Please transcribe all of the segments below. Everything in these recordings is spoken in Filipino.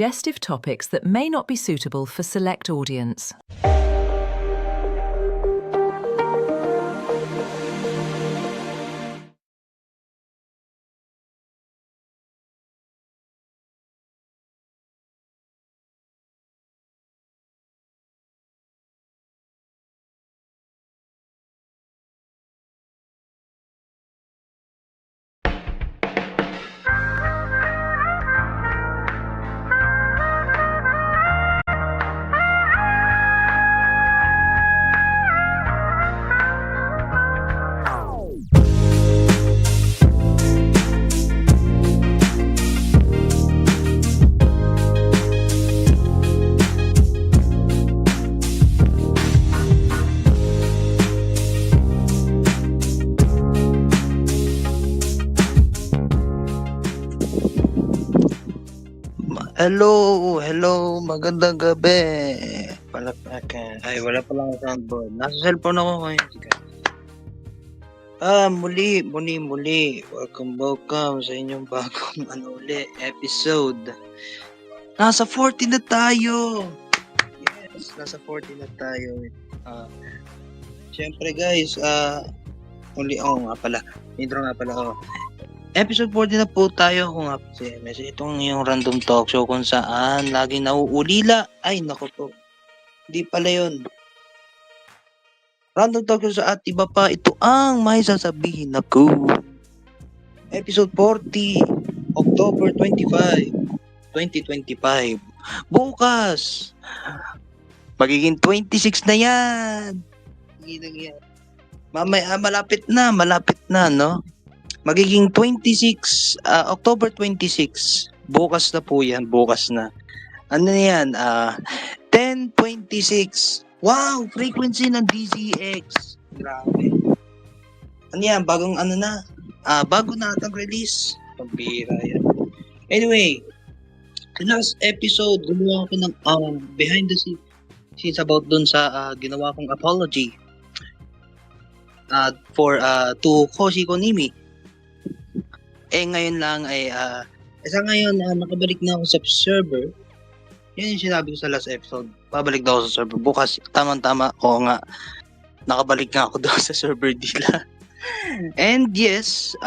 suggestive topics that may not be suitable for select audience. Hello, magandang gabi. Palakpakan. Ay, wala pa lang soundboard. Nasa cellphone ako ngayon. Muli. Welcome sa inyong bagong episode. Nasa 40 na tayo. Yes, nasa 40 na tayo. Siyempre guys, intro nga pala. Episode 40 na po tayo kung nga si MS. Itong yung random talk show kung saan laging nauulila. Ay, nako po. Hindi pala yun. Random talk show sa at iba pa. Ito ang may sasabihin ako. Episode 40, October 25, 2025. Bukas, magiging 26 na yan. Mamaya, malapit na, no? Magiging 26, October 26. Bukas na po yan, bukas na. Ano na yan? 10:26. Wow, frequency ng DZX. Grabe. Ano yan? Bagong bago na atang release. Pambira yan. Anyway, last episode, gumawa ako ng behind the scenes about dun sa ginawa kong apology to Koshi Konimi. Ngayon lang ay nakabalik na ako sa server. Yan yung sinabi ko sa last episode. Babalik daw ako sa server. Bukas, tama-tama. Oo nga. Nakabalik nga ako daw sa server nila. And yes,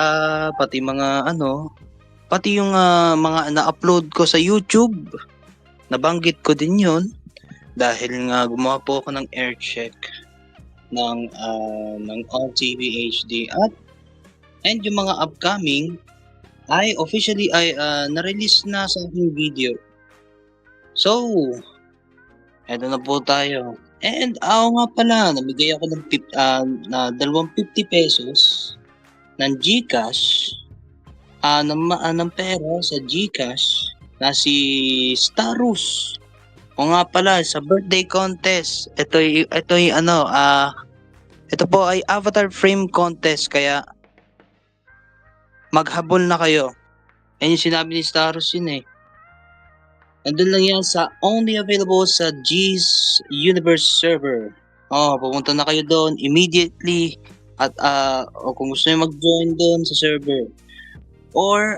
pati yung mga na-upload ko sa YouTube. Nabanggit ko din yun. Dahil nga gumawa po ako ng air check ng All TV HD and yung mga upcoming ay officially na-release na sa aking video. So, eto na po tayo. And ako nga pala, namigay ako ng 250 pesos ng GCash, ng pera sa GCash na si Starus. O nga pala, sa birthday contest. Ito po ay avatar frame contest, kaya maghabol na kayo. Yung sinabi ni Starus yun eh. Nandun lang yan sa only available sa G's Universe server. Pumunta na kayo doon immediately at kung gusto niyo mag-join doon sa server. Or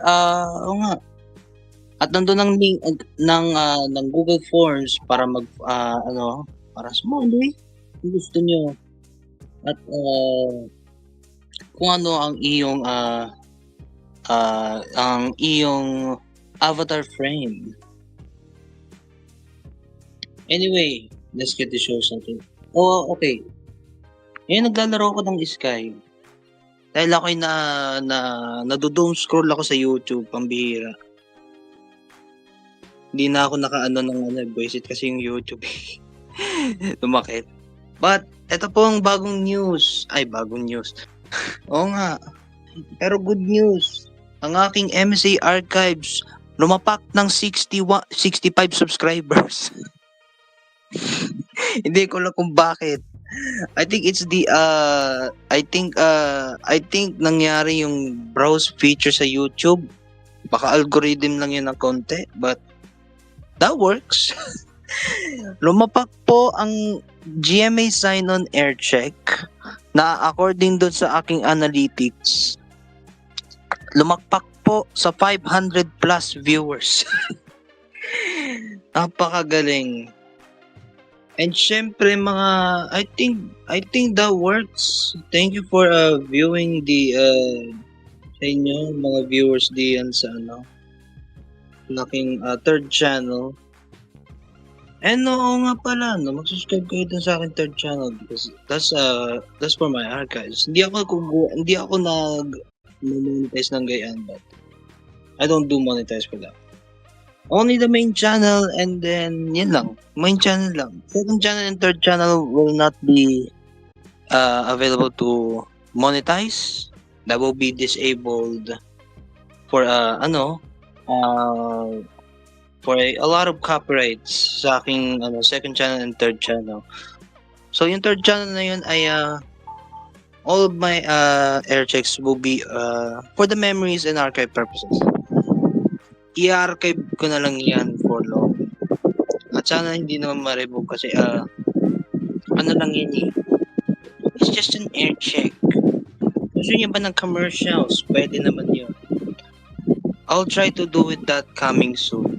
at nandun ang link ng Google Forms para para small kung gusto niyo. At kung ano ang iyong avatar frame. Anyway, let's get the show something. Okay. Ngayon naglalaro ko ng Sky. Dahil ako'y nadodoom scroll ako sa YouTube, pambihira. Hindi na ako ng voice it kasi yung YouTube lumakit. But ito po ang bagong news. Oo nga. Pero good news. Ang aking MSA Archives lumapak ng 65 subscribers. Hindi ko lang kung bakit. I think it's I think nangyari yung browse feature sa YouTube. Baka algorithm lang yun ng konti, but that works. Lumapak po ang GMA sign-on air check na according doon sa aking analytics, lumakpak po sa 500 plus viewers. Napakagaling. And syempre mga I think that works. Thank you for viewing the sa inyo mga viewers diyan sa laking third channel. And oo nga pala no, mag-subscribe kayo dun sa aking third channel because that's for my archives. Hindi ako nag-monetize ng gayan, but I don't do monetize for that. Only the main channel and then yun lang. Main channel lang. Second channel and third channel will not be available to monetize. That will be disabled for for a lot of copyrights sa aking second channel and third channel. So yung third channel na yun ay all of my air checks will be for the memories and archive purposes. I-archive ko na lang yan for long. At sana hindi naman ma-remove kasi ano lang yun eh. It's just an air check. Gusto niya ba ng commercials? Pwede naman yun. I'll try to do with that coming soon.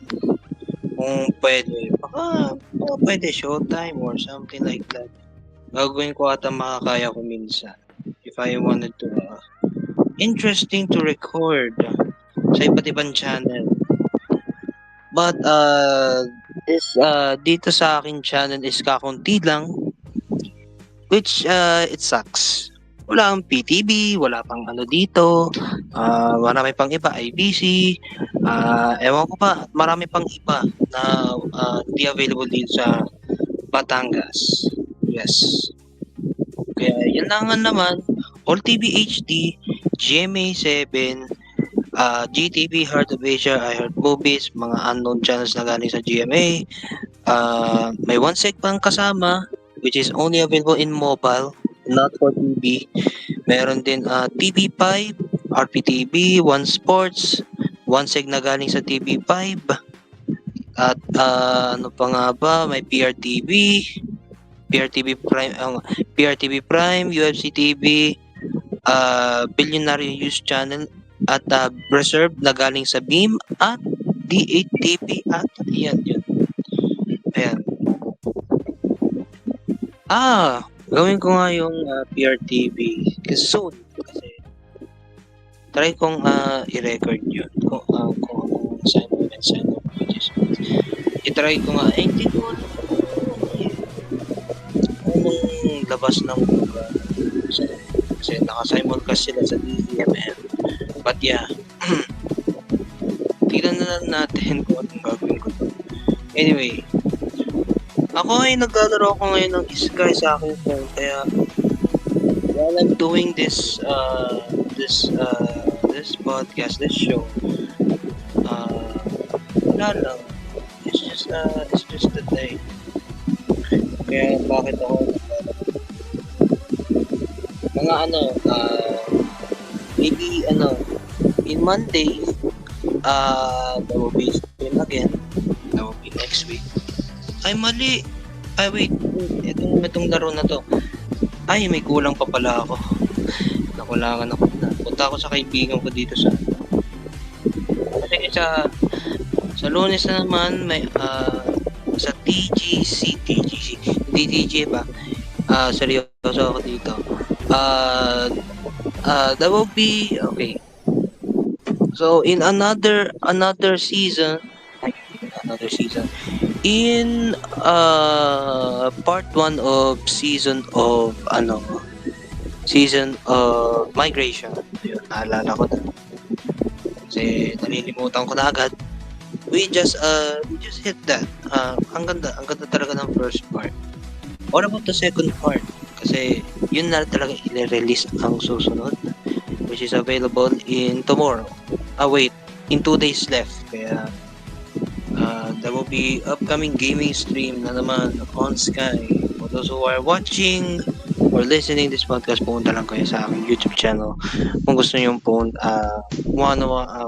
Kung pwede. Baka pwede showtime or something like that. Gagawin ko ata makakaya ko minsan. If I wanted to. Interesting to record sa iba't ibang channel. But this dito sa akin channel is kakunti lang, which it sucks. Wala ang PTV, wala pang dito, marami pang iba, IBC, ewan ko pa, marami pang iba na hindi available dito sa Batangas. Yes. Kaya yun lang naman, All TV HD, GMA7, GTV, Heart of Asia, iHeart Movies, mga unknown channels na galing sa GMA. May one sec pang kasama, which is only available in mobile, not for TV. Meron din TV5, RPTV, One Sports, one seg na galing sa TV5. At ano pa nga ba, may PRTV, PRTV Prime, UFC TV, Billionaire News Channel, at Reserve na galing sa Beam, at D8TV, at yan. Ayan. Gawin ko nga yung PRTV kasi soon. Kasi try kong i-record yun kung sign up pages. I-try ko nga. Hindi ko alam anong labas ng buka. Kasi naka-simulcast sila sa DZMM. But yeah, tignan na lang natin kung anong gagawin ko. Anyway, ako ay naglalaro ako ngayon ng Sky sa aking phone, kaya while I'm doing this podcast, this show, wala lang. It's just a day. Kaya bakit ako mga maybe in Monday, that will be stream again. That will be next week. Ay, mali. Ay, wait. Itong laro na to. Ay, may kulang pa pala ako. Nakulangan ako na. Punta ako sa kaibigan ko dito sa kasi sa Lunes na naman may sa TGC. Hindi TG ba? Seryoso ako dito. That will be okay. So in another season, in part 1 of season of migration. Ayun, naalala ko na. Kasi nalilimutan ko na agad. We just hit that. Ang ganda talaga ng first part. What about the second part? Kasi yun na talaga i-release ang susunod, which is available in tomorrow. In 2 days left. Kaya there will be upcoming gaming stream na naman on Sky. For those who are watching or listening this podcast, pumunta lang kayo sa aking YouTube channel kung gusto nyo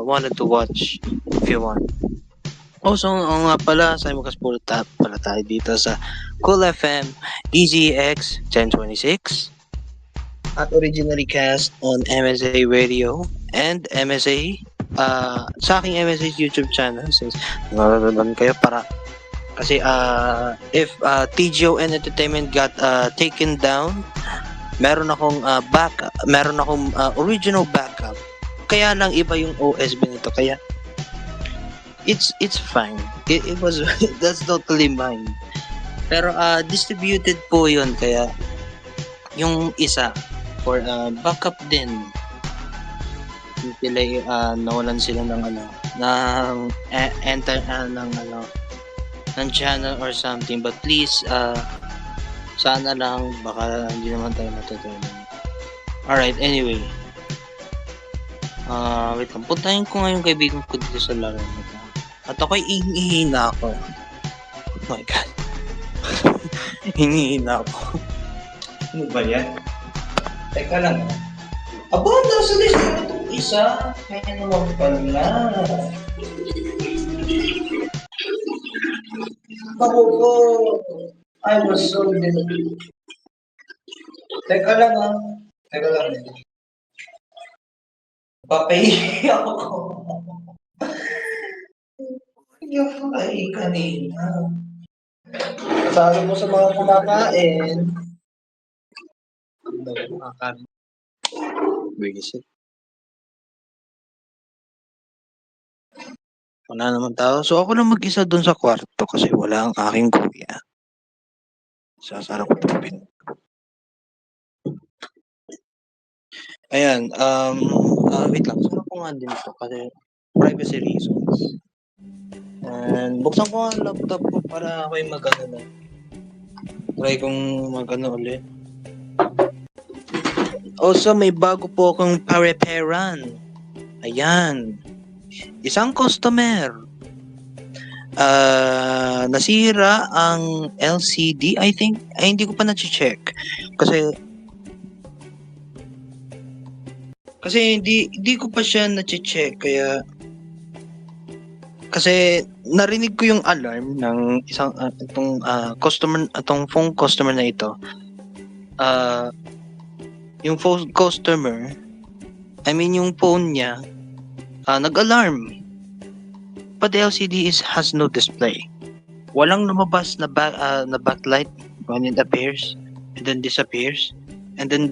wanted to watch if you want. Also, nga pala, simulcast pala tayo dito sa Cool FM DZX 1026 at originally cast on MSA Radio and MSA sa aking MSA YouTube channel, since nanonood kayo para Kasi if TGON Entertainment got taken down, meron akong original backup. Kaya lang iba yung OSB nito, kaya it's fine. It was that's totally mine. Pero distributed po 'yun, kaya yung isa for backup din. Sila nawalan sila ng ng channel or something, but please sana lang baka hindi naman tayo matutulungan. Alright, anyway. Wait lang. Puntahin ko nga yung kaibigan ko dito sa laro nito. At ako'y hinihina ako. Oh my God. Hinihina ako. Ano ba yan? Teka lang. Aba, nasa list na itong isa. Kaya naman pala. Ako po. I was so busy. Teka lang ha. Teka lang. Papahiya ako. Yung papahiya kanina. Sabi mo sa mga kumakain. Ano kumakain? Visit. Wala naman tao. So ako lang mag-isa doon sa kwarto kasi wala ang aking kuya. Sasara ko itong pin. Ayan, wait lang. Sara ko nga din ito kasi privacy reasons. And buksan ko nga ang laptop ko para ako'y mag-ano na. Try kong mag-ano ulit. Also, may bago po akong pare-peran. Ayan. Isang customer. Nasira ang LCD, I think. Ay, hindi ko pa na-check. Kasi hindi ko pa siya na-check. Kasi narinig ko yung alarm ng isang phone customer na ito. Yung phone customer, yung phone niya, nag-alarm. But the LCD has no display. Walang lumabas na backlight when it appears and then disappears. And then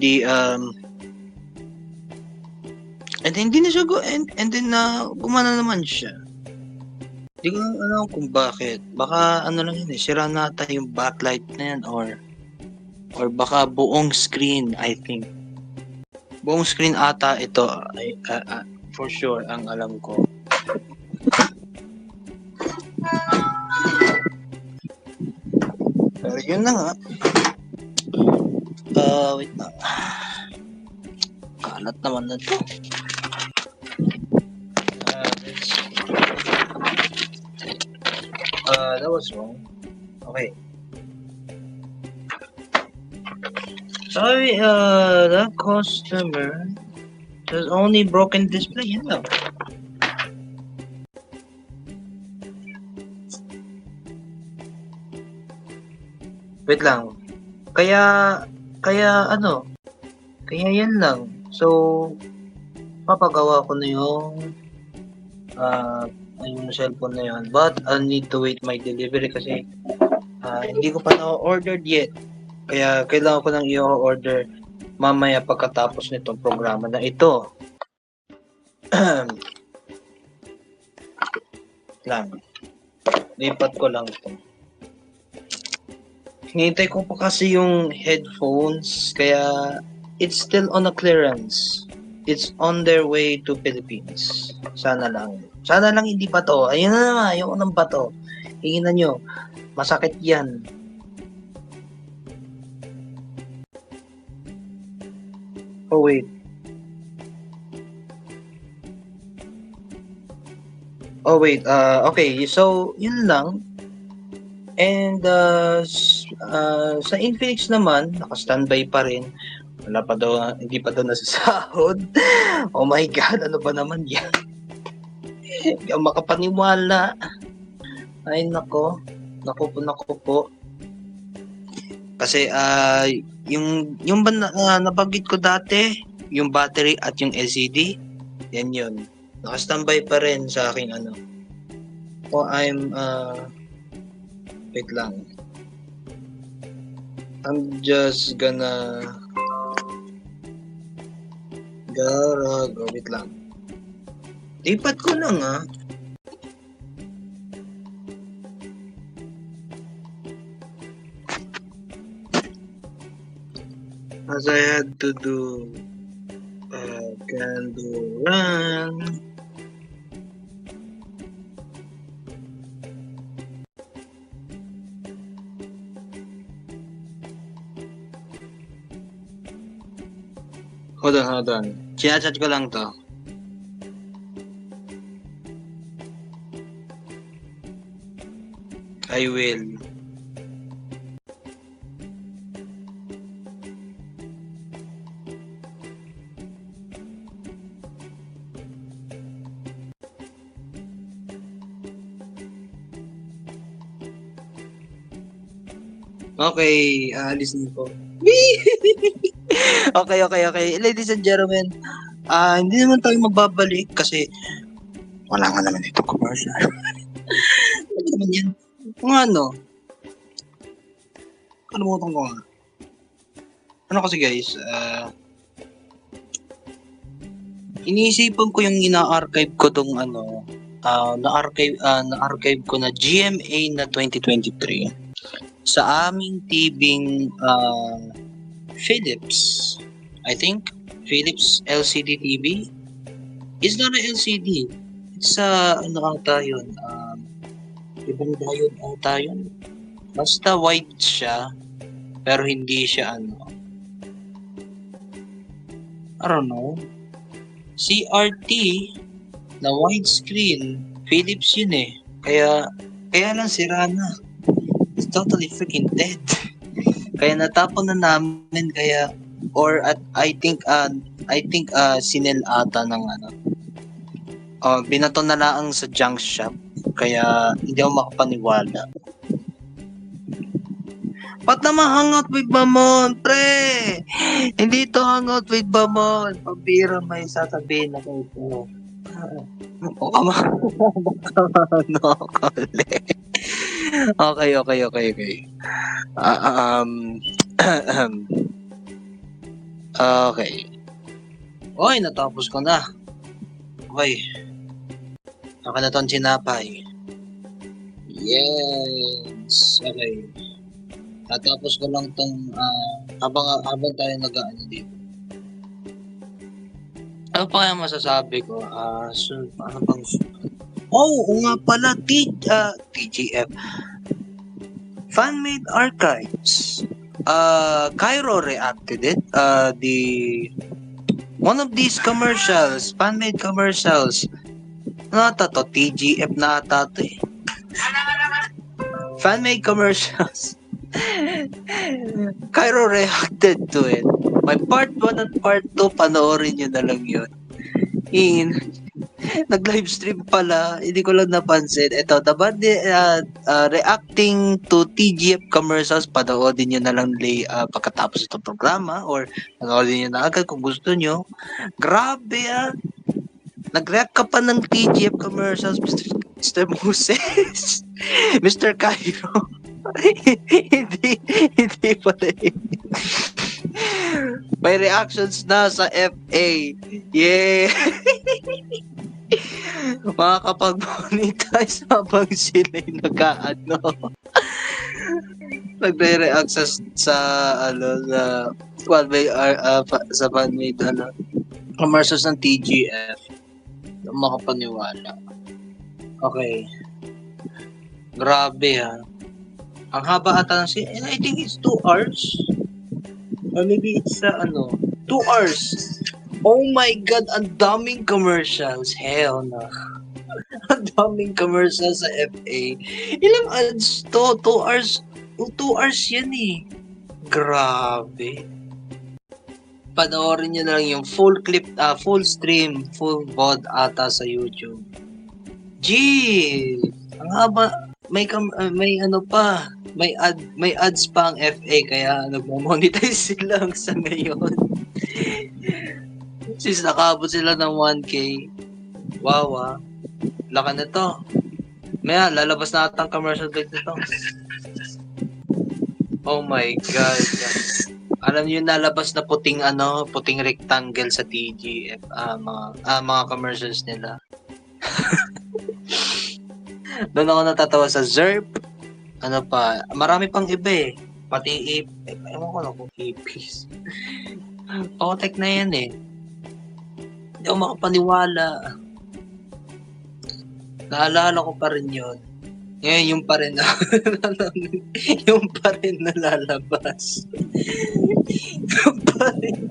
and then hindi na siya and then gumana naman siya. Hindi ko alam kung bakit. Baka lang yun sira nata yung backlight na yan or baka buong screen, I think. Buong screen ata ito for sure ang alam ko. Pero yun na nga. Wait na. Kalat naman na ito. That was wrong. Okay. Sorry, the customer has only broken display. Yan lang. Wait lang. Kaya yan lang. So, papagawa ko na yung cellphone na yun. But, I'll need to wait my delivery kasi hindi ko pa na-ordered yet. Kaya, kailangan ko nang i-order mamaya pagkatapos nitong programa na ito. lang. Lipat ko lang ito. Hinihintay ko pa kasi yung headphones, kaya it's still on a clearance. It's on their way to Philippines. Sana lang hindi bato. Ayun na naman, ayoko ng bato. Hingin nyo, masakit yan. Oh wait. Okay, so yun lang. And sa Infinix naman, naka-standby pa rin. Hindi pa daw nasasahod. Oh my God, ano ba naman yan? Hindi ako makapaniwala. Ay, nako po. Kasi, yung nabanggit ko dati, yung battery at yung LCD, yan yun. Naka-standby pa rin sa aking Wait lang. I'm just gonna go. Wait lang. Lipat ko lang As I had to do candle run. Hold on. Chinachat ko lang to. I will. Okay, aalis na po. Okay. Ladies and gentlemen, hindi naman tayo magbabalik kasi wala nga naman itong commercial. Ano naman yan? Kung ano? Kalimutan ko nga. Ano kasi guys, iniisipan ko yung ina-archive ko tong na-archive ko na GMA na 2023 sa aming tibing Philips. I think Philips LCD TV. It's not a LCD. It's ano ata yun? Ibang diode ata yun. Basta white siya, pero hindi siya I don't know. CRT na widescreen, Philips yun eh. Kaya lang sira na. It's totally freaking dead. Kaya natapon na namin I think sinel ata ng binato na lang sa junk shop. Kaya hindi ako makapaniwala. Ba't naman hangout with Bamon, pre? Hindi to hangout with Bamon. Pabira may sasabihin ako ito. O kama. Okay. Okay. Oy, natapos ko na. Okay. Saka na tong sinapay. Yes. Okay. Natapos ko lang tong habang tayo nag-aano dito. Ano pa kaya masasabi ko? Ano bang nga pala, TGF. Fan-made archives. Cairo reacted it. One of these commercials, fan-made commercials. Ano ata to? TGF na ata to eh. Fan-made commercials. Cairo reacted to it. May part 1 at part 2, panoorin nyo na lang yun. Nag-livestream pala, hindi ko lang napansin. Ito, reacting to TGF commercials, panoorin nyo na lang pagkatapos itong programa or panoorin nyo na agad kung gusto nyo. Grabe Nag-react ka pa ng TGF commercials, Mr. Moses. Mr. Cairo. hindi pala May reactions na sa FA. Yeah. Makakapag-monetize habang sila'y nag-aano. Nagre-react sa sa fan-made commercials ng TGF. Makapaniwala. Okay. Grabe Ang haba ata I think it's 2 hours. Or maybe it's 2 hours. Oh my God, ang daming commercials. Hell no. Ang daming commercials sa FA. Ilang ads to? 2 hours. 2 hours yan eh. Grabe. Panoorin nyo na lang yung full clip, full stream, full VOD ata sa YouTube. Gee! Ang haba. May ads pa ang FA kaya nagmo-monetize sila sa ngayon. Since nakabot sila ng 1K. Wow Laka na to. Maya, lalabas na ata ang commercial break nito. Oh my God. Alam niyo nalabas na puting rectangle sa TGF, mga commercials nila. Doon ako natatawa sa ZERP. Ano pa, marami pang iba eh. Pati ewan ko lang kung APs. Otek na yan eh. Hindi ako makapaniwala. Naalala ko pa rin yun. Ngayon yung pa rin yung pa rin nalalabas. Yung pa rin.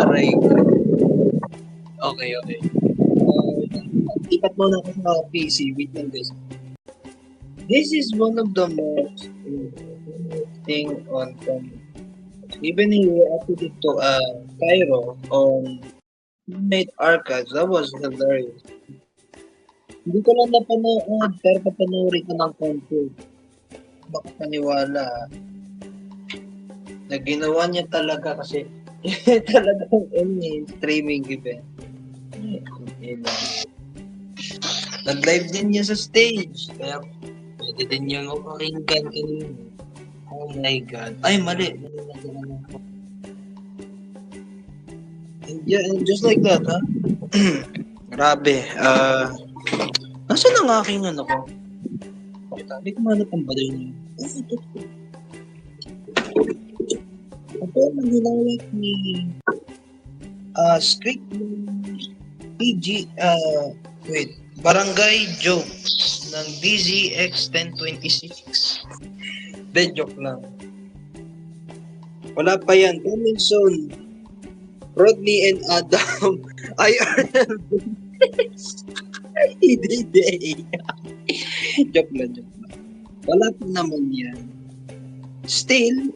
Aray ko. Okay. Ipat mo na ako sa PC. Wait lang guys. This is one of the most thing on even if we put it to Cairo on made archives, that was hilarious. Hindi ko lang napanood, pero papanoorin ko ng content. Baka paniwala. Na ginawa niya talaga kasi talagang streaming event. Nag-live din niya sa stage. Kaya pwede din niya pakinggan kanina. Oh my God. Ay, mali. Yeah, and just like that, ha? Grabe. Nasaan ang aking ano ko? Hindi ko manap ang baday niya. Ito ang ginawag ni script PG, Barangay Jokes ng DZX 1026. De joke lang. Wala pa yan. Coming soon. Rodney and Adam. IRL. Hindi. Joke lang. Wala pa naman yan. Still,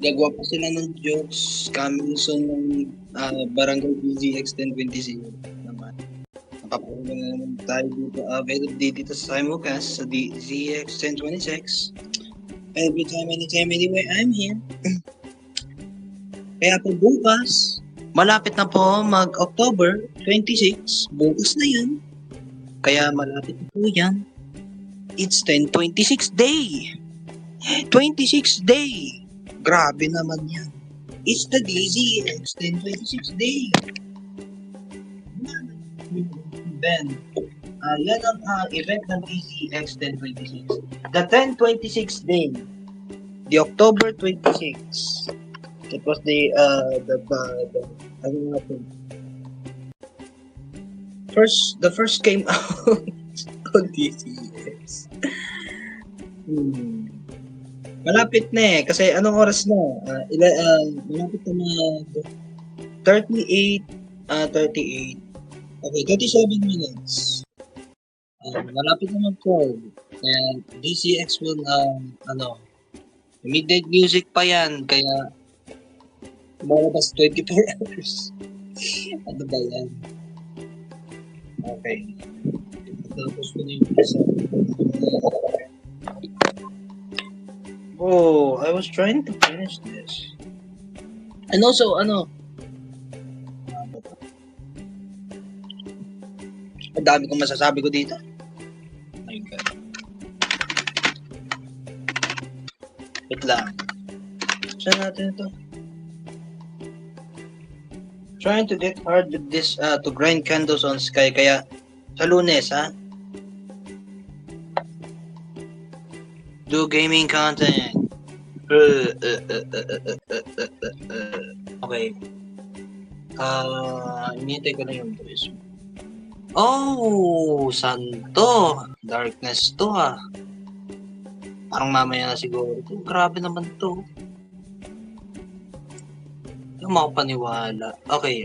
gagawa pa sila ng jokes coming soon ng Barangay DZX 1026 naman. Nakapagod na naman tayo dito. Available dito sa Simulcast sa DZX 1026. Every time, anytime, anywhere, I'm here. Kaya po bukas, malapit na po mag-October 26. Bukas na yan. Kaya malapit na po yan. It's 1026 day. 26 day. Grabe naman yan. It's the DZX 1026 day. Ben, yan ang event ng DZX 1026. The 1026 day. The October 26. It was the first came out on DZX. Malapit na eh. Kasi anong oras na? Malapit na 38. Okay, 37 minutes. Malapit naman po. And DCX will, midnight music pa yan. Kaya, malabas 24 hours. Ano ba yan? Okay. Tapos ko na yung isa. Oh, I was trying to finish this. And also, ang dami kong masasabi ko dito. Oh my God. Wait lang. Saan natin ito? Trying to get hard with this, to grind candles on sky. Kaya, sa Lunes, ha? Do gaming content. Okay. Inintay ko na yung voice. Oh, santo. Darkness to, ha. Parang mamaya na siguro. Grabe naman to. Hindi ko makapaniwala. Okay,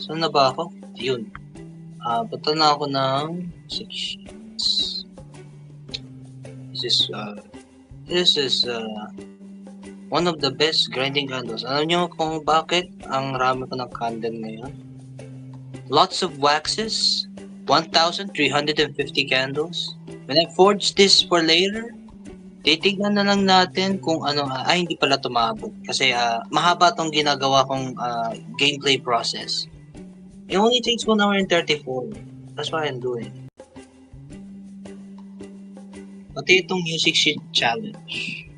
saan na ba ako? Yun. Punta na ako ng sections. This is one of the best grinding candles. Alam nyo kung bakit ang rami ko ng candle ngayon? Lots of waxes, 1,350 candles. When I forge this for later, titignan na lang natin kung hindi pala tumabog. Kasi mahaba tong ginagawa kong gameplay process. It only takes 1 hour and 34. That's what I'm doing. Pati itong music sheet challenge.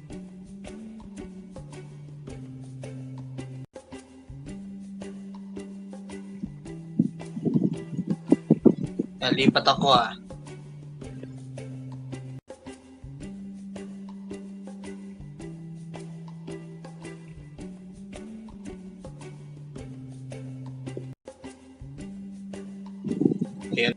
Lipat ako ah. Ayan.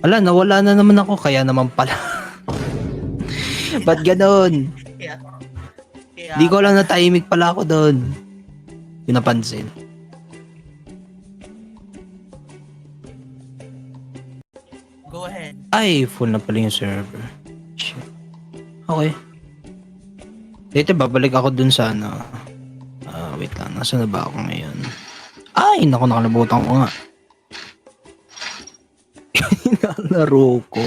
Ala, nawala na naman ako, kaya naman pala. Ba't ganon? Di ko lang natahimik pala ako doon. Yung napansin. Go ahead. Ay, full na pala yung server. Shit. Okay. Dito, babalik ako dun sa ano. Wait lang, nasa na ba ako ngayon? Ay, naku, nakalimutan ko nga. Nalaro ko.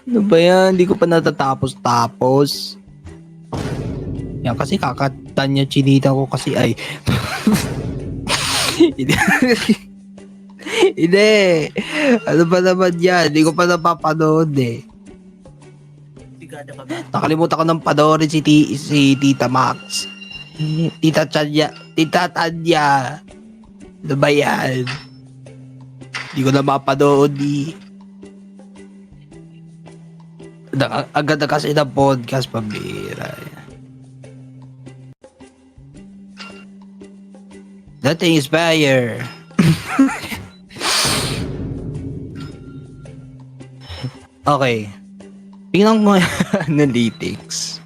Ano ba yan? Hindi ko pa natatapos-tapos. Yan, kasi kakatanya chinita ko kasi ay... Hindi. Ano ba naman yan? Hindi ko pa napapanood eh. Sigada ka ba? Nakalimutan ko ng panoorin si Tita Max. Tita Tanya. Tita Tanya. Ano ba yan? Hindi ko na mapanood eh. Agad na kasi na podcast, pambira. Nothing is fire. Okay. Tingnan ko analytics.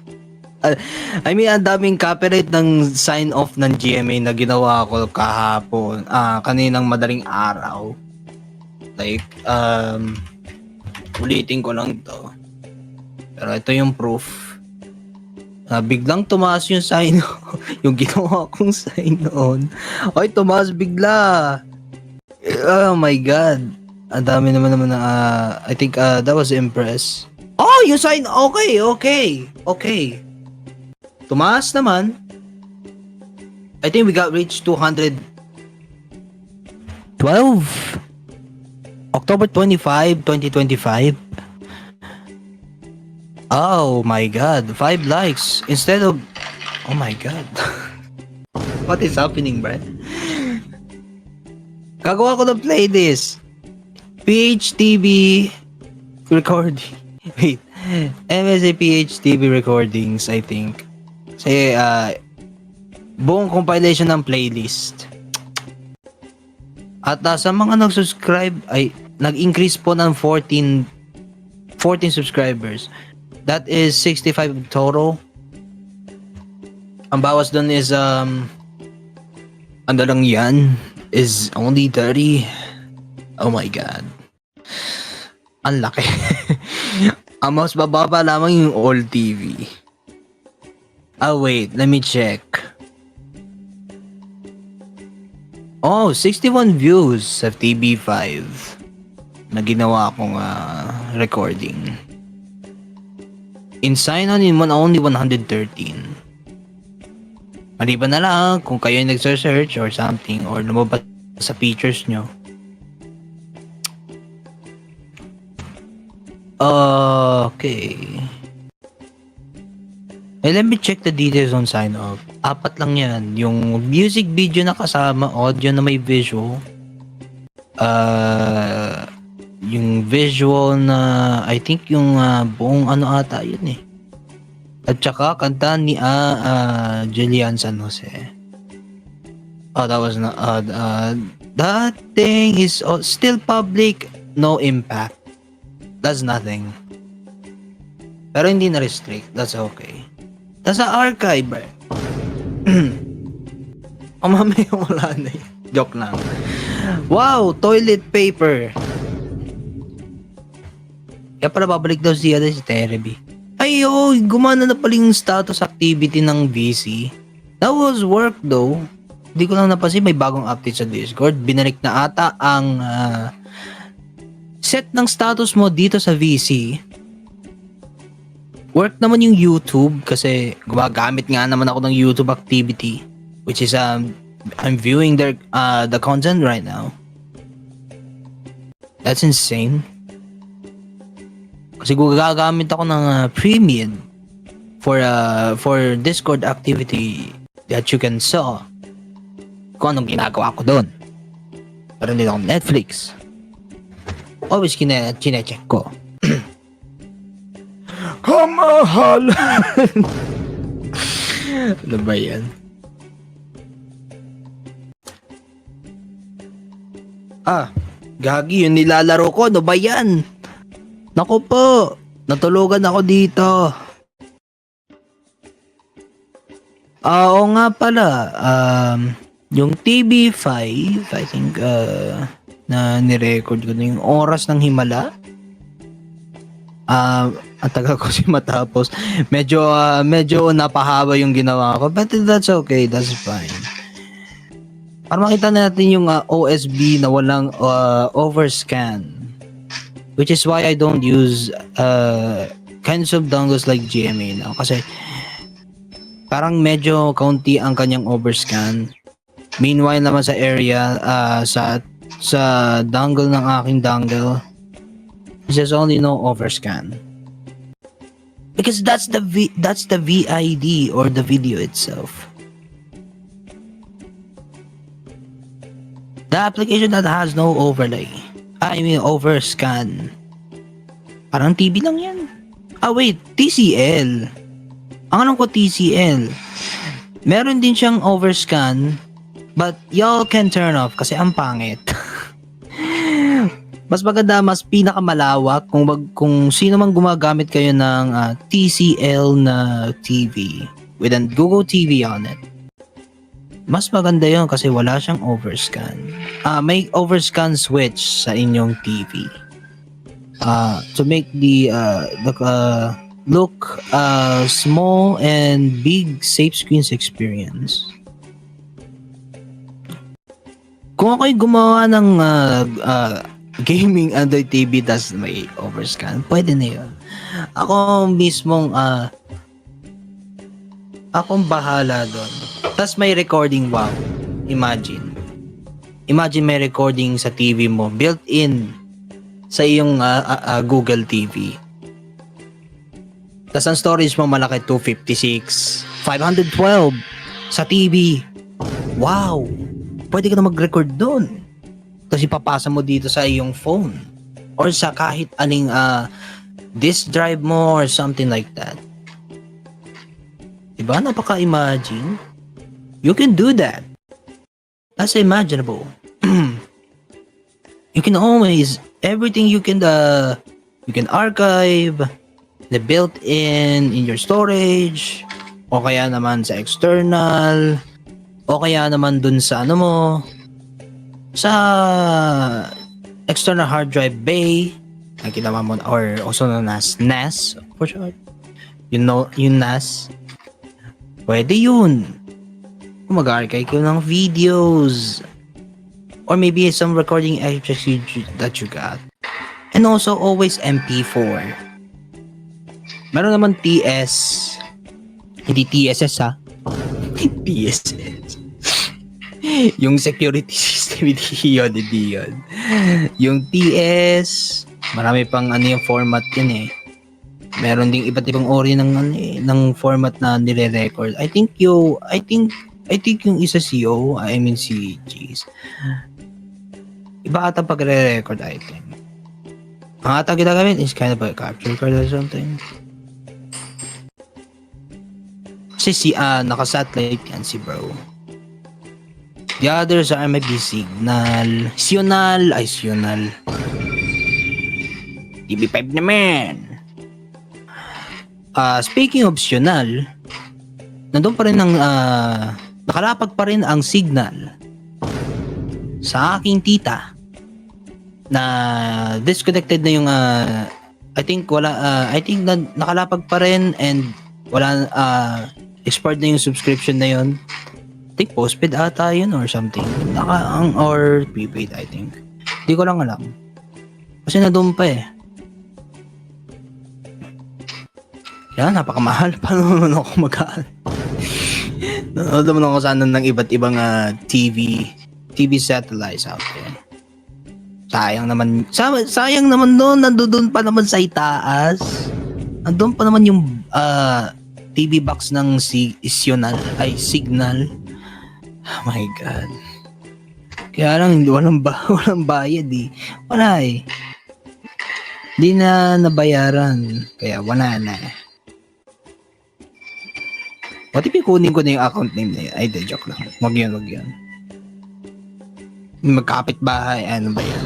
I mean, ang daming copyright ng sign off ng GMA na ginawa ko kahapon. Kaninang madaling araw. Like, ulitin ko lang to. Pero ito yung proof. Biglang tumaas yung sign yung ginawa kong sign on. Ay, tumaas bigla. Oh my God. Ang dami naman na, I think that was Impress. Oh, yung sign, okay. Tumaas naman. I think we got reached 212. October 25, 2025. Oh my God, 5 likes instead of... Oh my God. What is happening, Brad? Gagawa ko ng playlist. PHTV recording. Wait. MSA PHTV recordings, I think. Kasi, buong compilation ng playlist. At sa mga nag-subscribe ay nag-increase po ng 14 subscribers. That is 65 total. Ang bawas doon is ano lang yan is only 30. Oh my god. Ang laki. Ang mas bababa lamang yung old TV. Wait, let me check. Oh, 61 views sa TB5 na ginawa akong recording. In sign-on in only 113. Maliban na lang kung kayo yung nagsearch or something or lumabas sa features nyo. Okay. Let me check the details on sign up. 4 lang yan. Yung music video na kasama, audio na may visual. Yung visual na, I think yung buong ano ata yun eh. At saka kanta ni Julian San Jose. Oh, that was not, that thing is still public, no impact. That's nothing. Pero hindi na-restrict, that's okay. Nasa archive eh. Mamaya wala na yun. Joke lang. Wow, toilet paper. Kaya pala babalik daw si Tereby. Ay, gumana na pala yung status activity ng VC. That was work though. Hindi ko lang napansin may bagong update sa Discord. Binalik na ata ang set ng status mo dito sa VC. Work naman yung YouTube kasi gumagamit nga naman ako ng YouTube activity, which is I'm viewing the content right now. That's insane. Kasi gagamit ako ng premium for Discord activity that you can saw kung anong ginagawa ko doon. Pero hindi ako Netflix. Always chinecheck ko. Kamahalan. Ano ba yan? Gagi, yung nilalaro ko. Ano ba yan? Naku po, natulugan ako dito. Oo nga pala, yung TB5, I think, na nirecord ko na yung Oras ng Himala. Ang tagal ko si matapos. Medyo napahaba yung ginawa ko. But that's okay. That's fine. Para makita natin yung OSB na walang overscan. Which is why I don't use kinds of dongles like GMA now. Kasi parang medyo kaunti ang kanyang overscan. Meanwhile naman sa area, sa dongle ng aking dongle, there's only no overscan. Because that's the VID or the video itself. The application that has no overlay. I mean overscan. Parang TV lang yan. Wait, TCL. Ang alam ko TCL. Meron din siyang overscan, but y'all can turn off kasi ang pangit. Mas maganda, mas pinakamalawak kung sino man gumagamit kayo ng TCL na TV with a Google TV on it. Mas maganda yun kasi wala siyang overscan. May overscan switch sa inyong TV. To make the look small and big safe screens experience. Kung ako'y gumawa ng gaming Android TV tas may overscan, pwede na yun. Ako mismong akong bahala doon. Tas may recording, wow. Imagine may recording sa TV mo built-in sa iyong Google TV. Tas ang storage mo malaki, 256, 512 sa TV. Wow! Pwede ka na mag-record doon. Tapos ipapasa mo dito sa iyong phone or sa kahit aning disk drive mo or something like that. Diba? Napaka-imagine. You can do that. That's imaginable. You can always everything you can archive the built-in in your storage o kaya naman sa external o kaya naman dun sa ano mo sa external hard drive bay nakita mo or also known as NAS for short. You know, yung NAS. Pwede yun. Kung mag-archive ko ng videos or maybe some recording effects that you got. And also always MP4. Meron naman TS. Hindi TSS ha. TSS. Yung security system, hindi yun. Yung TS, marami pang ano yung format yun eh. Meron ding iba't ibang ori ng format na nire-record. I think yung isa CO, I mean si G's. Iba ata pag-re-record I think. Ang ata ginagamit is kind of a capture card or something. Kasi naka-satellite yan si bro. The others are maybe Signal. Sional. TV5 naman. Speaking of Sional, nandun pa rin nakalapag pa rin ang signal sa aking tita na disconnected na yung I think nakalapag pa rin and wala expired na yung subscription na yun. I think postpaid ata yun or something or prepaid I think. Hindi ko lang alam kasi nandun pa eh. Yan, napakamahal. Paano naman ako nanonood naman ako sana ng iba't ibang TV satellites out there. Sayang naman doon. Nandun pa naman sa itaas. Nandun pa naman yung TV box ng Signal. Oh my God. Kaya lang, walang bayad eh. Wala eh. Hindi na nabayaran. Kaya wala na eh. What if kunin ko na yung account name na yun? Ay, joke lang. Wag yun. Magkapit bahay. Ano ba yan?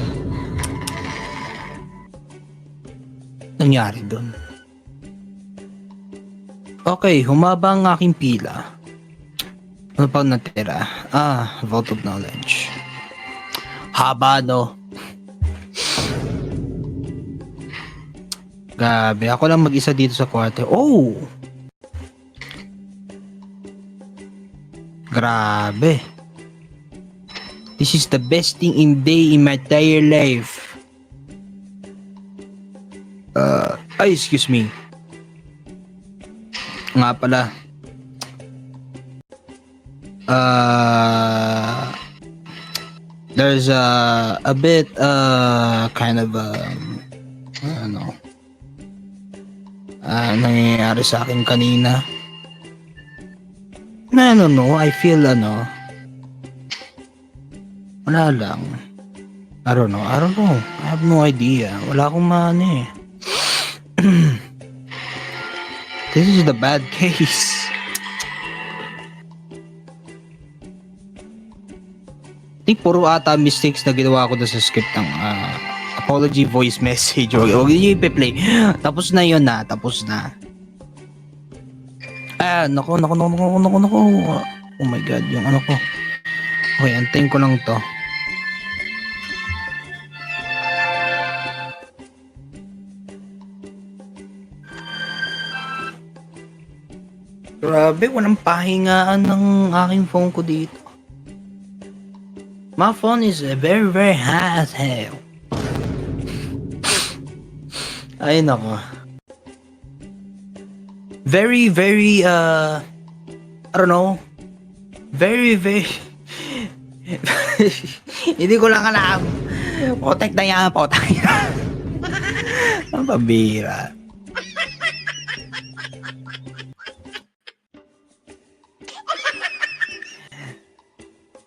Nangyari doon. Okay, humaba ang aking pila. Ano pa natira? Vault of Knowledge. Haba, no? Grabe, ako lang mag-isa dito sa kwarto. Oh! Grabe. This is the best thing in my entire life. Excuse me. Nga pala. There's a bit kind of nangyayari sa akin kanina. I don't know, I feel wala lang. I don't know, I have no idea. Wala akong eh. This is the bad case. I think puro ata mistakes na ginawa ko sa script ng apology voice message. Huwag niyo i-play. Tapos na yun na. Nako. Oh my God, yung ano ko. Okay, antayin ko lang to. Grabe, walang pahingaan ng aking phone ko dito. My phone is very, very hot as hell. Ay, nako. Very, very, I don't know. Very, very, hindi ko lang alam. Potek na yan, potek. Ang pabira.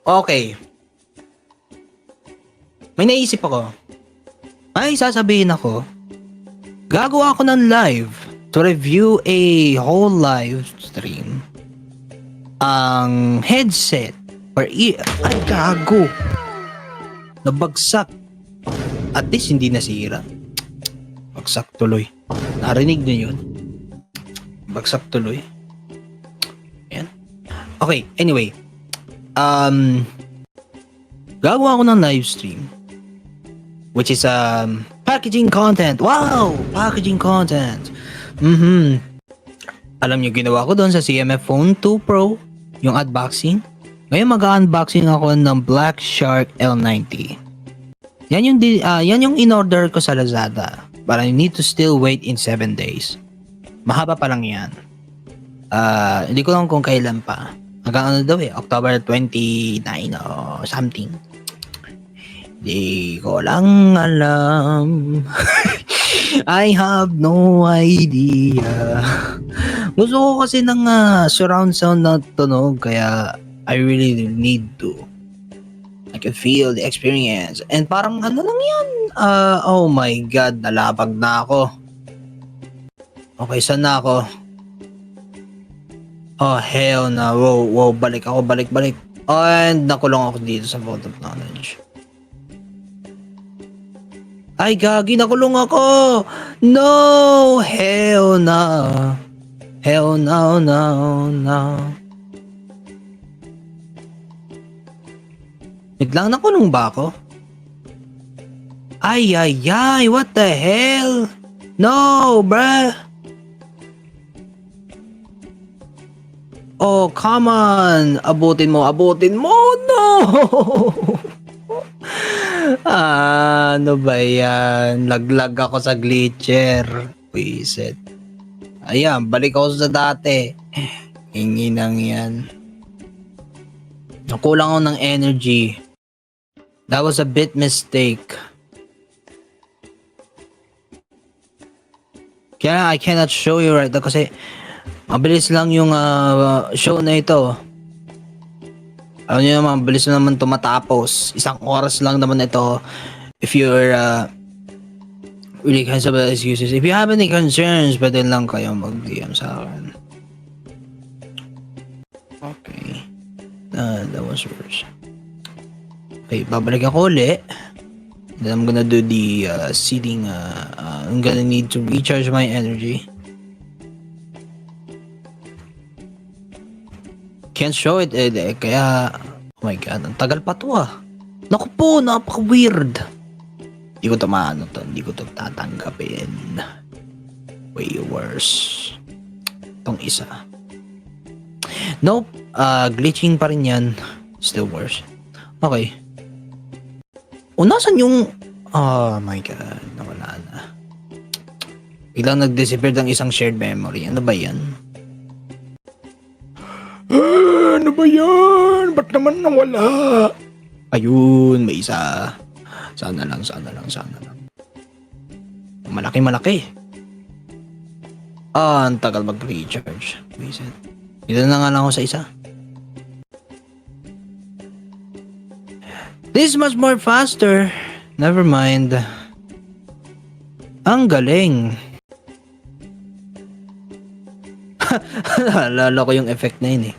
Okay. May naisip ako. May sasabihin ako. Gagawa ako ng live to review a whole live stream ang headset or ear. Ay, gago. Nabagsak. At least hindi nasira. Bagsak tuloy. Narinig niyo yun? Bagsak tuloy. Ayan. Okay, anyway. Gagawa ko ng live stream. Which is packaging content. Wow! Packaging content. Alam niyo, ginawa ko doon sa CMF Phone 2 Pro, yung unboxing. Ngayon mag-unboxing ako ng Black Shark L90. Yan yung in-order ko sa Lazada. But I need to still wait in 7 days. Mahaba pa lang yan. Hindi ko lang kung kailan pa. Hanggang ano daw October 29 or something. Di ko lang alam. I have no idea. Gusto ko kasi ng surround sound na tunog, kaya I really need to. I can feel the experience. And parang ano lang yan. Oh my God, nalabag na ako. Okay, saan na ako? Oh, hell na. Wow, balik ako, balik. And nakulong ako dito sa Vault of Knowledge. Ay, gagi, nakulong ako! No! Hell na! Hell no. Biglang nakulong ba ako? Ay, what the hell? No, bruh! Oh, come on! Abutin mo! No! Ano ba yan? Laglag ako sa glitcher. Wiset. Ayan, balik ako sa dati. Hingi nang yan. Nakulang ako ng energy. That was a bit mistake. Kaya I cannot show you right now kasi mabilis lang yung show na ito. Alam niyo naman, mabilis naman ito matapos. 1 oras lang naman ito. If you're really kinds of excuses. If you have any concerns, pwede lang kayo mag-DM sa akin. Okay. That was worse. Okay, babalik ako ulit. Then I'm gonna do the seating. I'm gonna need to recharge my energy. Can't show it kaya oh my God, ang tagal pa to Naku po, napaka-weird. Hindi ko to tatanggapin. Way worse. Itong isa. Nope, glitching pa rin yan. Still worse. Okay. Nasan yung oh my God, nawala na. Biglang nag-disappear ang isang shared memory. Ano ba yan? Ano ba yan? Ba't naman nawala? Ayun, may isa. Sana lang. Malaki. Ang tagal mag-recharge. Dito na nga lang ako sa isa. This is much more faster. Never mind. Ang galing. Naalala ko yung effect na yun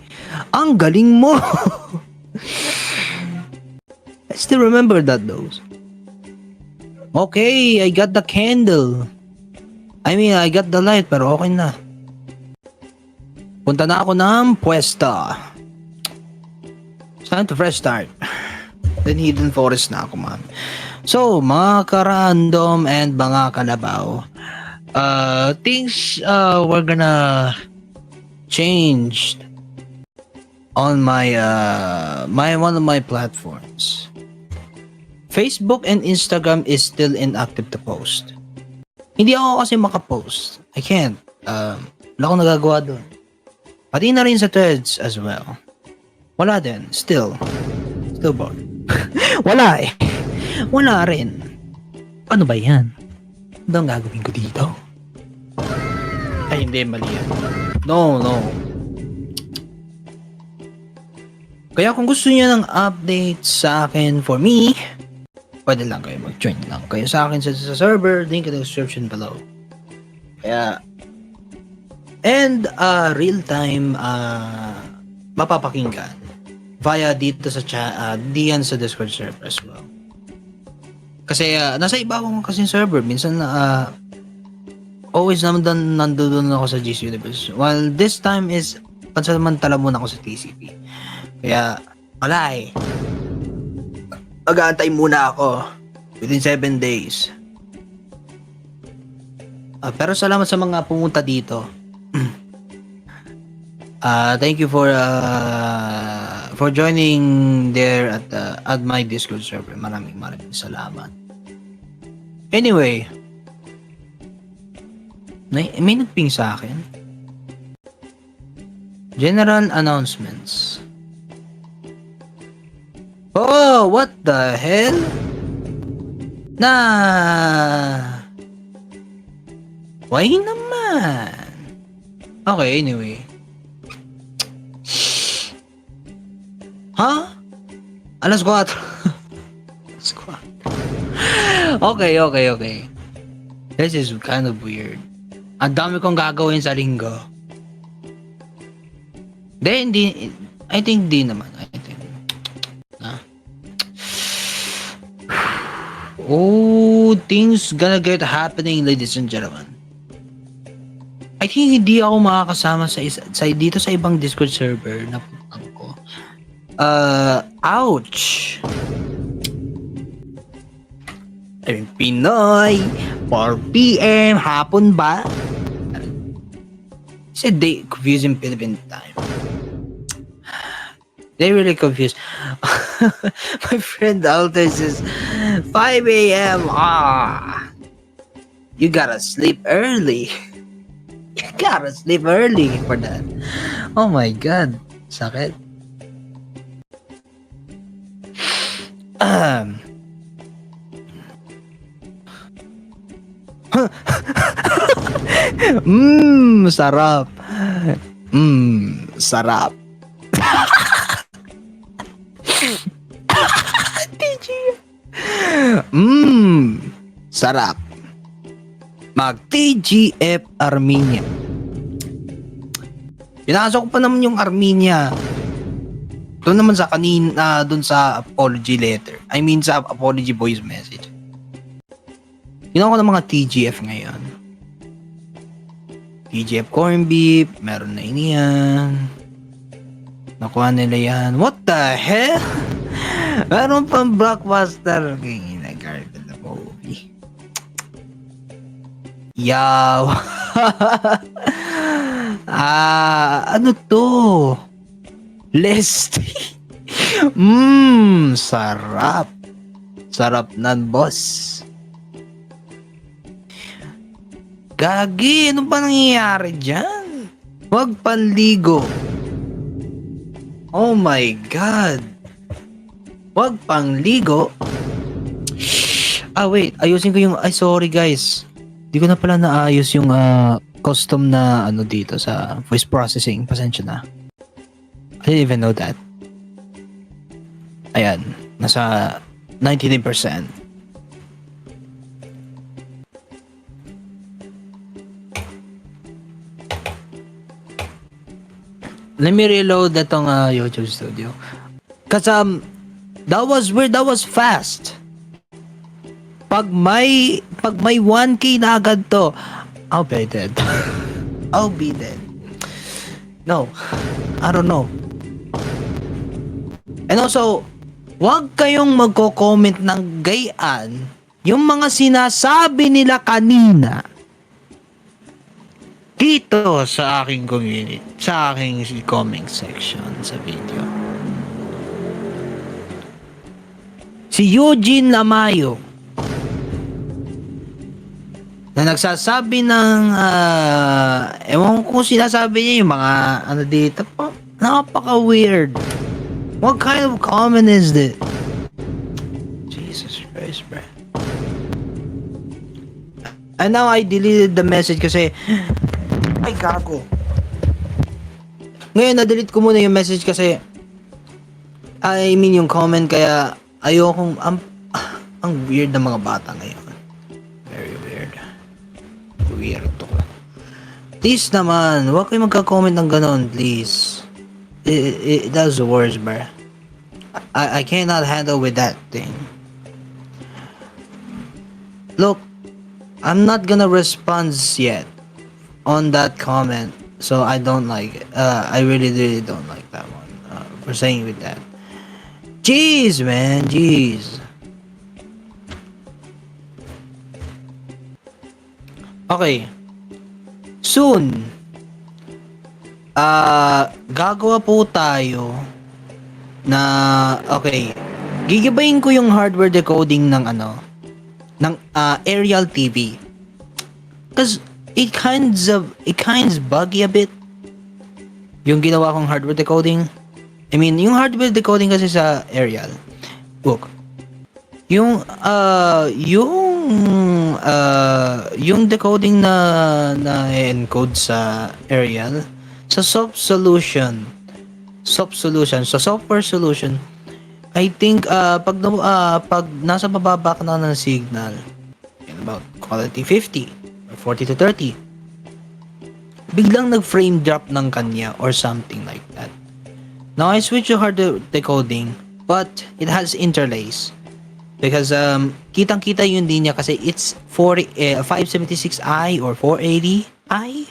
Ang galing mo! I still remember that those. Okay, I got the candle. I mean, I got the light, pero okay na. Punta na ako ng pwesto. It's time to fresh start. Then Hidden Forest na ako, man. So, mga ka-random and mga kalabaw, things we're gonna change on my one of my platforms. Facebook and Instagram is still inactive to post. Hindi ako kasi makapost. I can't. Wala akong nagagawa doon. Pati na rin sa Threads as well. Wala din. Still bored. Wala Wala rin. Ano ba yan? Ano ang gagawin ko dito? Ay, hindi. Mali yan. No. Kaya kung gusto niya ng update sa akin for me, pwede lang kayo mag-join lang kayo sa akin sa server. Link in the description below. Kaya, and real-time mapapakinggan via dito sa diyan sa Discord server as well. Kasi nasa iba akong kasi server. Minsan always naman nandoon ako sa GC Universe. While this time is pansamantala muna ako sa TCP. Kaya wala eh. Mag-aantay muna ako within 7 days. Pero salamat sa mga pumunta dito. Thank you for joining there at my Discord server. Maraming salamat. Anyway, may nagping sa akin. General announcements. Oh, what the hell? Why naman? Okay, anyway. Huh? Alas 4. Alas 4. Okay. This is kind of weird. Ang dami kong gagawin sa linggo. Hindi. I think di naman. Oh, things gonna get happening, ladies and gentlemen. I think hindi ako makakasama dito sa ibang Discord server na puntan ko. Ouch! Pinoy, 4 p.m. hapon ba? Said they confusing Philippine time. They really confused. My friend Alter says 5 a.m. You gotta sleep early. You gotta sleep early for that. Oh my god. Sakit. Sarap. Sarap. Sarap. Mag-TGF Armenia. Pinasok ko pa naman yung Armenia. Doon naman sa kanina, doon sa apology letter. I mean sa apology voice message. Ginawa ko ng mga TGF ngayon. TGF corn beef, meron na iniyan. Nakuha nila yan. What the hell? Meron pang blockbuster. Ginagarden na movie. Yaw. Ano to? Lesty. Sarap. Sarap nan, boss. Gagi, ano ba nangyayari dyan? Huwag panligo. Oh my God. Huwag pangligo. Wait. Ayusin ko yung... sorry guys. Di ko na pala naayos yung custom na ano dito sa voice processing. Pasensya na. I didn't even know that. Ayan. Nasa 99%. Let me reload thatong YouTube Studio. Cause that was weird. That was fast. Pag may 1K na agad to, I'll be dead. I'll be dead. No. I don't know. And also, wag kayong magko-comment ng gayaan yung mga sinasabi nila kanina dito sa aking community, sa aking comment section sa video. Si Eugene Lamayo na nagsasabi ng ewan ko sinasabi niya yung mga ano dito po, napaka-weird. What kind of comment is this? Jesus Christ, bro. And now I deleted the message kasi ay gago. Ngayon na-delete ko muna yung message kasi I mean yung comment kaya ayokong ang weird ng mga bata ngayon. Very weird. Weird to. Please naman, huwag kayo magka-comment ng ganon, please. That's the worst, bro. I cannot handle with that thing. Look, I'm not gonna respond yet on that comment, so I don't like it. I really don't like that one. For saying with that. Jeez, man, jeez. Okay. Soon, gagawa po tayo na, okay, gigibayin ko yung hardware decoding ng ng aerial TV. Cause it kinds buggy a bit. Yung ginawa kong hardware decoding. I mean, yung hardware decoding kasi sa aerial. Look. Yung decoding na encode sa aerial sa software solution, I think pag nasa bababa ka na ng signal, about quality 50 or 40 to 30, biglang nag-frame drop ng kanya or something like that. Now I switch to hardware decoding, but it has interlace. Because kitang-kita yung linya kasi it's 576i or 480i.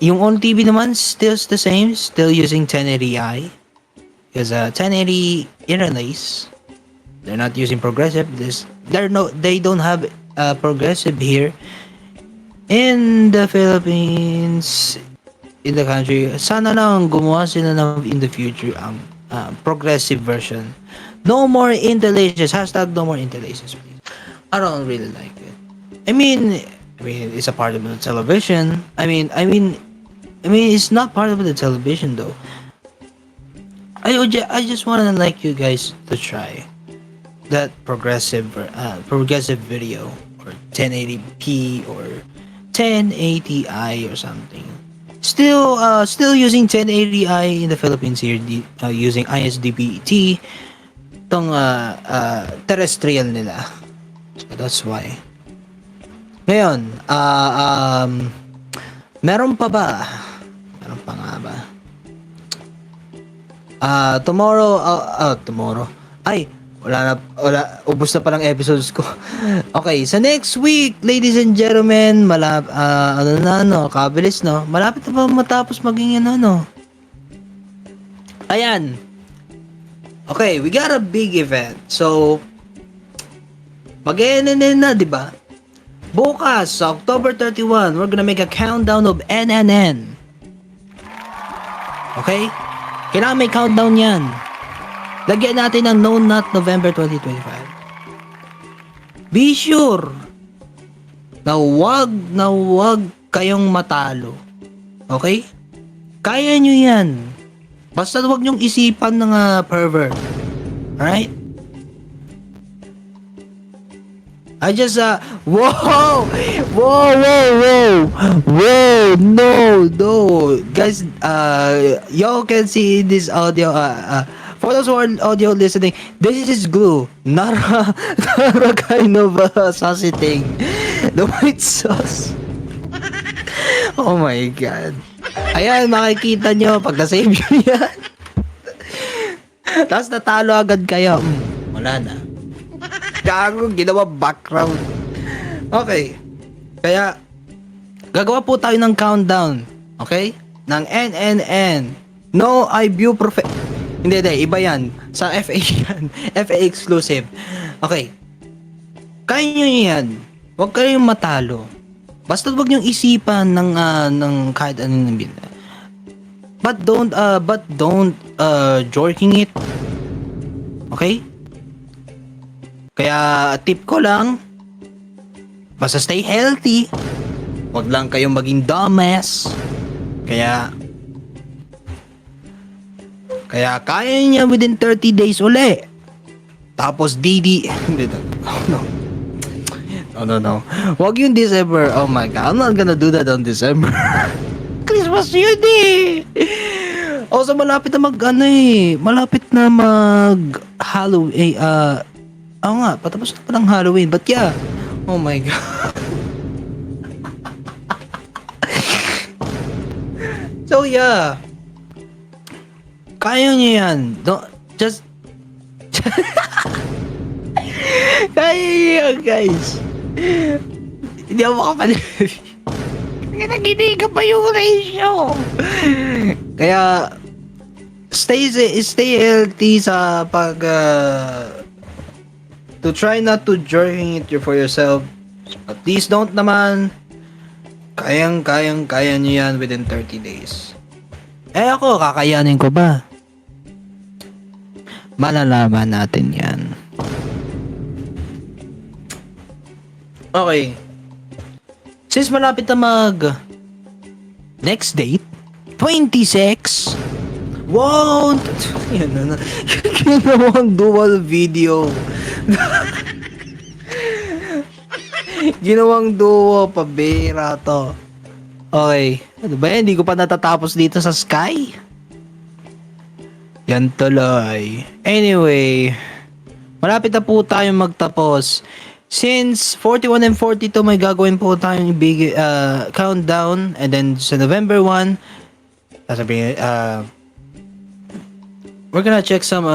Yung on TV naman still the same, still using 1080i. Because 1080 interlace, they're not using progressive. They don't have progressive here in the Philippines, in the country. Sana lang gumawa sila in the future ang progressive version. No more interlaces. Hashtag no more interlaces, please. I don't really like it. I mean, it's a part of the television. I mean, it's not part of the television though. I just wanna like you guys to try that progressive video or 1080p or 1080i or something. Still using 1080i in the Philippines here, using ISDPT. Itong terrestrial nila. So that's why. Ngayon, meron pa ba? Meron pa nga ba? Tomorrow. Ay, wala, ubos na palang episodes ko. Okay, sa next week, ladies and gentlemen, kabilis, no? Malapit na ba matapos maging Ayan. Okay, we got a big event. So, mag-NNN na, di ba? Bukas, sa October 31, we're gonna make a countdown of NNN. Okay? Kailangan may countdown yan. Lagyan natin ng No Not November 2025. Be sure na wag kayong matalo. Okay? Kaya nyo yan. Basta wag nyong isipan ng pervert. Alright? I just, whoa! No. Guys, y'all can see this audio, for those who are audio listening, this is glue, not a kind of saucy thing. The white sauce. Oh my God. Ayan, makikita nyo pag na-save nyo yan. Tapos natalo agad kayo. Wala na. Gago, ginawa background. Okay. Kaya, gagawa po tayo ng countdown. Okay? Ng NNN. No ibuprofen. Hindi, iba yan. Sa FA yan. FA exclusive. Okay. Kaya nyo yan. Huwag kayong matalo. Basta wag niyong isipan ng kahit anong nabili. But don't jorking it. Okay? Kaya tip ko lang, basta stay healthy. Wag lang kayong maging dumbass. Kaya kaya niya within 30 days uli. Tapos DD. No. Wag yung December. Oh my God. I'm not gonna do that on December. Christmas yun eh. Also, malapit na malapit na Halloween. Nga, patapos na pa ng Halloween. But yeah. Oh my God. So yeah. Kaya niyo yan. Don't, just... Kaya niyo yan, guys. Hindi ako makapanilig. Naginig ka pa yung ratio. Kaya, stay healthy sa pag... to try not to join it for yourself. But please don't naman. Kaya niyo yan within 30 days. Eh ako, kakayanin ko ba? Malalaman natin yan. Okay. Since malapit na next date, 26. Wow! Yan na. Ginawang dual video. Ginawang duo, pabira to. Okay. Ano ba yan? Hindi ko pa natatapos dito sa Sky. Yan tuloy. Anyway, malapit na po tayong magtapos. Since 41 and 42 may gagawin po tayong big countdown, and then sa November 1 sasabihin, we're gonna check some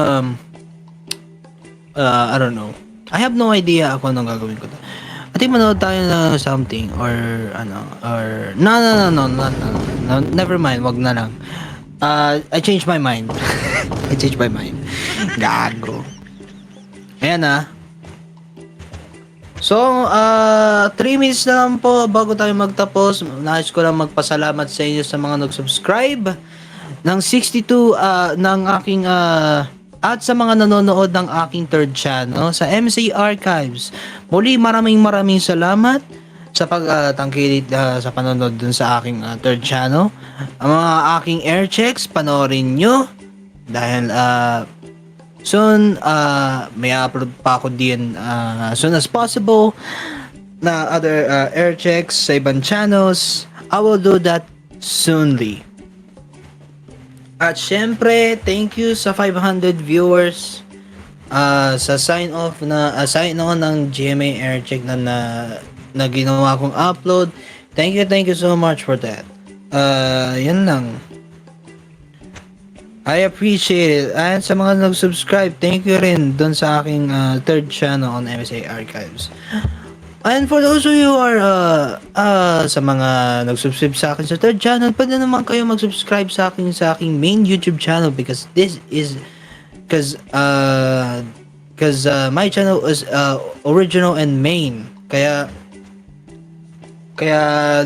I don't know. I have no idea ako anong gagawin ko. I think manood tayo na something or no, never mind, wag na lang. I changed my mind. Gago. Ayan na. So, 3 minutes na lang po bago tayo magtapos. Nais ko lang magpasalamat sa inyo sa mga nag-subscribe ng 62 ng aking at sa mga nanonood ng aking third channel sa MC Archives. Muli maraming salamat sa pagtangkilik sa panonood dun sa aking third channel. Ang mga aking air checks, panoorin nyo dahil soon may upload pa ako din as soon as possible na other air checks sa ibang channels. I will do that soonly. At syempre, thank you sa 500 viewers sa sign on ng GMA air check na ginawa kong upload. Thank you so much for that. Yan lang. I appreciate it. And sa mga nag-subscribe, thank you rin dun sa aking third channel on MSA Archives. And for those of you who are sa mga nag-subscribe sa akin sa third channel, pwede naman kayo mag-subscribe sa aking main YouTube channel because my channel is original and main. Kaya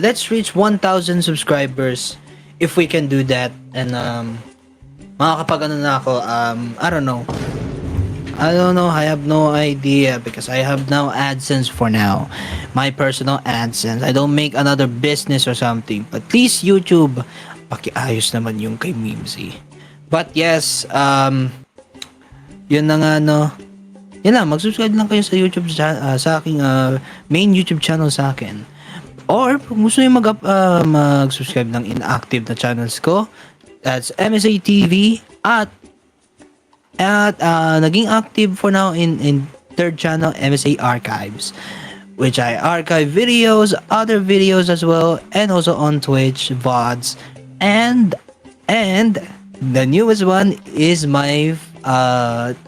let's reach 1,000 subscribers if we can do that. And makakapag na ako, I don't know, I have no idea because I have now AdSense for now. My personal AdSense. I don't make another business or something. But please YouTube, pakiayos naman yung kay Mimsy. But yes, yun na nga no. Yan lang, mag-subscribe lang kayo sa YouTube sa aking main YouTube channel sa akin. Or kung gusto niyo mag-subscribe ng inactive na channels ko, that's MSA TV at naging active for now in third channel MSA Archives, which I archive videos, other videos as well, and also on Twitch VODs, and the newest one is my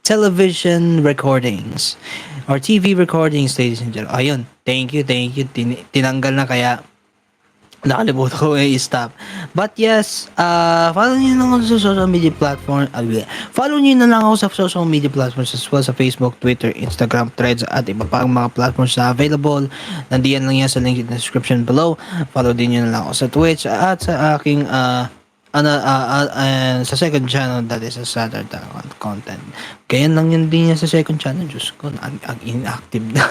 television recordings or TV recordings, ladies and gentlemen. Ayun, thank you. Tinanggal na kaya nakalimutan ko i-stop. But yes, follow niyo na ako sa social media platform. Follow niyo na lang ako sa social media platforms as well, sa Facebook, Twitter, Instagram, Threads, at iba pang mga platforms na available. Nandiyan lang yan sa link in the description below. Follow din niyo na lang ako sa Twitch at sa aking sa second channel, that is a Saturday content. Kaya lang yun din yan sa second channel. Diyos ko, ang inactive na.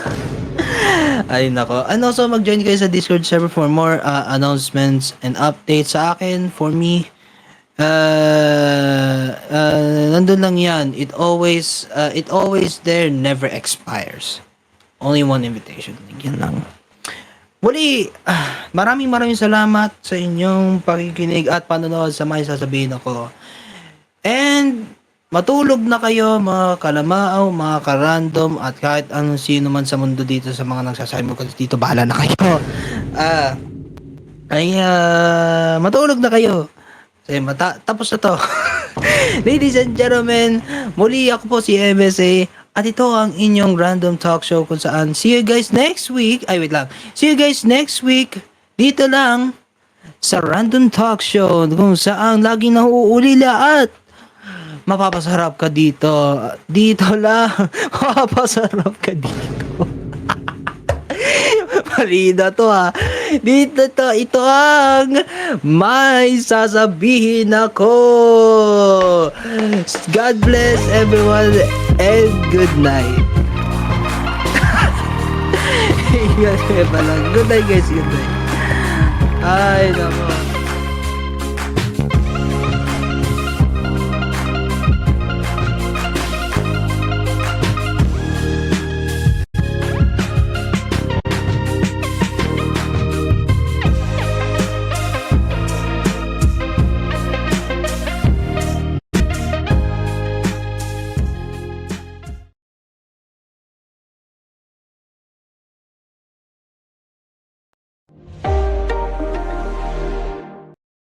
Ay nako. And also mag-join kayo sa Discord server for more announcements and updates sa akin. For me, nandun lang yan. It always there, never expires. Only one invitation. Yan lang. Muli, maraming salamat sa inyong pakikinig at panonood sa may sasabihin ako. And matulog na kayo mga kalamao, mga karandom, at kahit anong sino man sa mundo dito sa mga nagsasabi mo dito, bahala na kayo. Matulog na kayo. Kasi tapos na to. Ladies and gentlemen, muli ako po si MSA at ito ang inyong random talk show kung saan see you guys next week. Ay, wait lang. See you guys next week dito lang sa Random Talk Show kung saan laging nauulila at mapapasarap ka dito. Dito lang. Mapapasarap ka dito. Marina to ha. Dito to, ito ang may sasabihin ako. God bless everyone and good night. Ingat kayo pala. Good night guys, good night. Ay, nako.